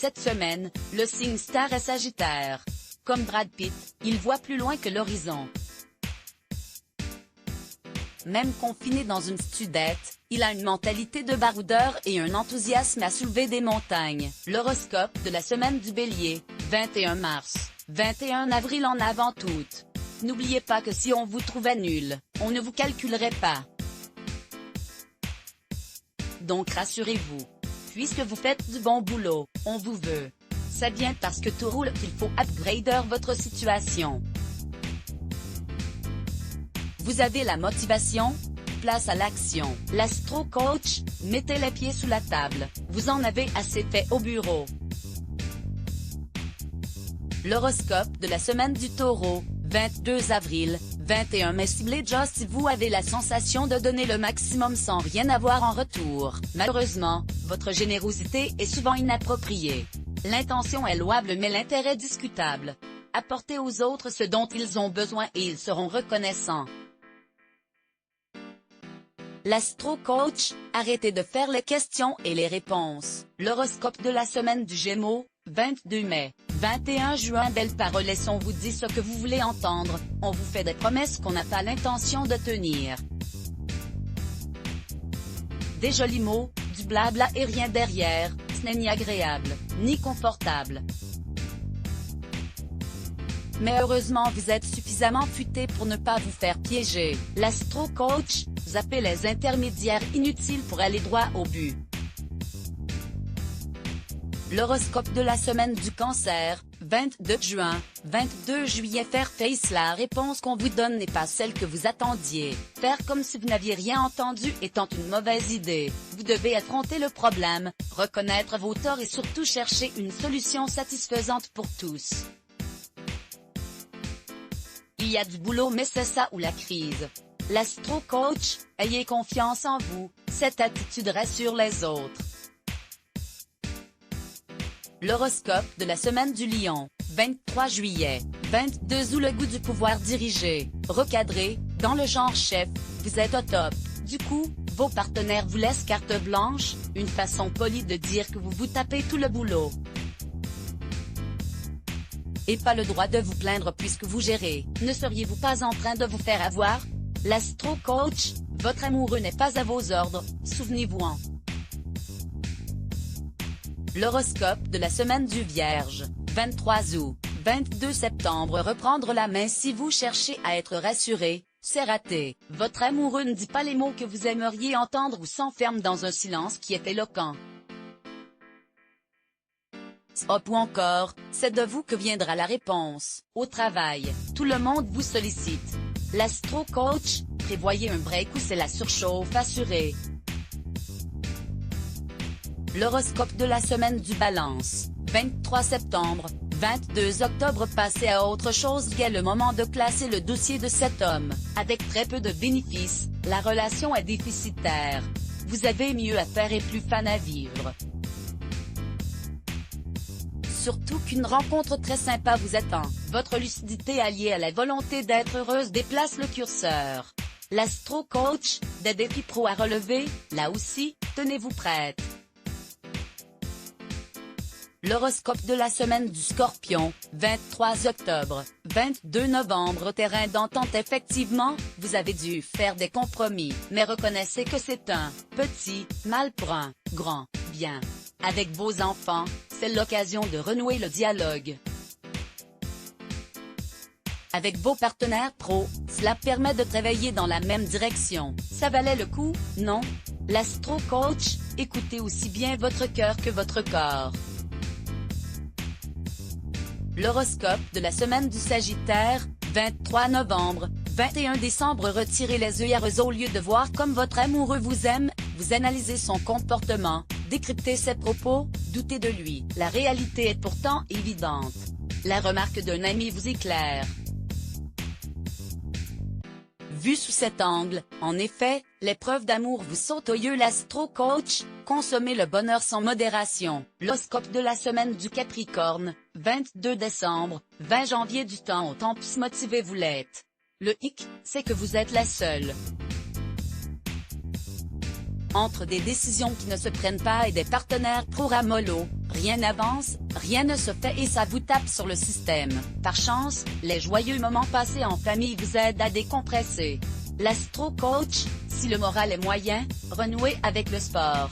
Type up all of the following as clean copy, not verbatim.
cette semaine, le signe star est Sagittaire. Comme Brad Pitt, il voit plus loin que l'horizon. Même confiné dans une studette, il a une mentalité de baroudeur et un enthousiasme à soulever des montagnes. L'horoscope de la semaine du Bélier, 21 mars, 21 avril en avant toute. N'oubliez pas que si on vous trouvait nul, on ne vous calculerait pas. Donc rassurez-vous. Puisque vous faites du bon boulot, on vous veut. C'est bien parce que tout roule qu'il faut upgrader votre situation. Vous avez la motivation? Place à l'action. L'Astro Coach, mettez les pieds sous la table, vous en avez assez fait au bureau. L'horoscope de la semaine du Taureau, 22 avril, 21 mai ciblé. Déjà si vous avez la sensation de donner le maximum sans rien avoir en retour, malheureusement, votre générosité est souvent inappropriée. L'intention est louable mais l'intérêt discutable. Apportez aux autres ce dont ils ont besoin et ils seront reconnaissants. L'Astro Coach, arrêtez de faire les questions et les réponses. L'horoscope de la semaine du Gémeaux, 22 mai, 21 juin. Belles paroles, on vous dit ce que vous voulez entendre, on vous fait des promesses qu'on n'a pas l'intention de tenir. Des jolis mots, du blabla et rien derrière, ce n'est ni agréable, ni confortable. Mais heureusement vous êtes suffisamment futé pour ne pas vous faire piéger. L'Astro Coach, zappez les intermédiaires inutiles pour aller droit au but. L'horoscope de la semaine du Cancer, 22 juin, 22 juillet. Faire face, la réponse qu'on vous donne n'est pas celle que vous attendiez. Faire comme si vous n'aviez rien entendu étant une mauvaise idée. Vous devez affronter le problème, reconnaître vos torts et surtout chercher une solution satisfaisante pour tous. Il y a du boulot mais c'est ça ou la crise. L'Astro Coach, ayez confiance en vous, cette attitude rassure les autres. L'horoscope de la semaine du Lion, 23 juillet, 22 août. Le goût du pouvoir dirigé, recadré, dans le genre chef, vous êtes au top. Du coup, vos partenaires vous laissent carte blanche, une façon polie de dire que vous vous tapez tout le boulot. Et pas le droit de vous plaindre puisque vous gérez. Ne seriez-vous pas en train de vous faire avoir? L'Astro Coach, votre amoureux n'est pas à vos ordres, souvenez-vous-en. L'horoscope de la semaine du Vierge, 23 août, 22 septembre. Reprendre la main si vous cherchez à être rassuré, c'est raté. Votre amoureux ne dit pas les mots que vous aimeriez entendre ou s'enferme dans un silence qui est éloquent. Hop ou encore, c'est de vous que viendra la réponse. Au travail, tout le monde vous sollicite. L'Astro Coach, prévoyez un break ou c'est la surchauffe assurée. L'horoscope de la semaine du Balance, 23 septembre, 22 octobre. Passez à autre chose. Il est le moment de classer le dossier de cet homme. Avec très peu de bénéfices, la relation est déficitaire. Vous avez mieux à faire et plus fun à vivre. Surtout qu'une rencontre très sympa vous attend. Votre lucidité alliée à la volonté d'être heureuse déplace le curseur. L'Astro Coach, des défis pro à relever, là aussi, tenez-vous prête. L'horoscope de la semaine du Scorpion, 23 octobre, 22 novembre. Terrain d'entente. Effectivement, vous avez dû faire des compromis, mais reconnaissez que c'est un petit mal pour un grand bien. Avec vos enfants, c'est l'occasion de renouer le dialogue. Avec vos partenaires pro, cela permet de travailler dans la même direction. Ça valait le coup, non? L'Astro Coach, écoutez aussi bien votre cœur que votre corps. L'horoscope de la semaine du Sagittaire, 23 novembre, 21 décembre. Retirez les œillères au lieu de voir comme votre amoureux vous aime, vous analysez son comportement, décryptez ses propos, doutez de lui. La réalité est pourtant évidente. La remarque d'un ami vous éclaire. Vu sous cet angle, en effet, les preuves d'amour vous sautent aux yeux. L'Astro Coach, consommez le bonheur sans modération. L'horoscope de la semaine du Capricorne, 22 décembre, 20 janvier. Du temps au temps plus motivé vous l'êtes. Le hic, c'est que vous êtes la seule. Entre des décisions qui ne se prennent pas et des partenaires pro ramollo, Rien n'avance, rien ne se fait et ça vous tape sur le système. Par chance, les joyeux moments passés en famille vous aident à décompresser. L'Astro Coach, si le moral est moyen, renouez avec le sport.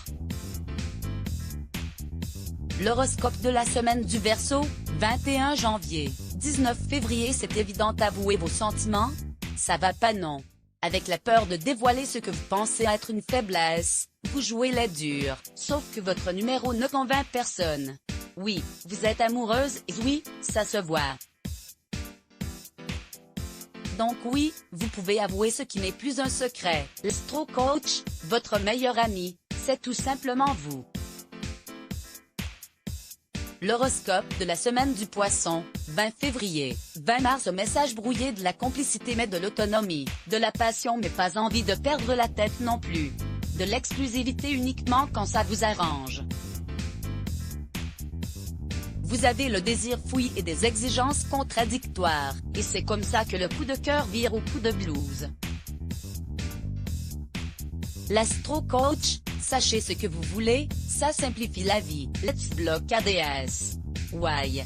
L'horoscope de la semaine du Verseau, 21 janvier. 19 février. C'est évident, avouez vos sentiments? Ça va pas, non. Avec la peur de dévoiler ce que vous pensez être une faiblesse, vous jouez les durs, sauf que votre numéro ne convainc personne. Oui, vous êtes amoureuse et oui, ça se voit. Donc oui, vous pouvez avouer ce qui n'est plus un secret. L'Astro Coach, votre meilleur ami, c'est tout simplement vous. L'horoscope de la semaine du Poisson, 20 février. 20 mars. Message brouillé de la complicité mais de l'autonomie, de la passion mais pas envie de perdre la tête non plus. De l'exclusivité uniquement quand ça vous arrange. Vous avez le désir fouillis et des exigences contradictoires, et c'est comme ça que le coup de cœur vire au coup de blues. L'Astro Coach, sachez ce que vous voulez, ça simplifie la vie. Let's block ADS. Why?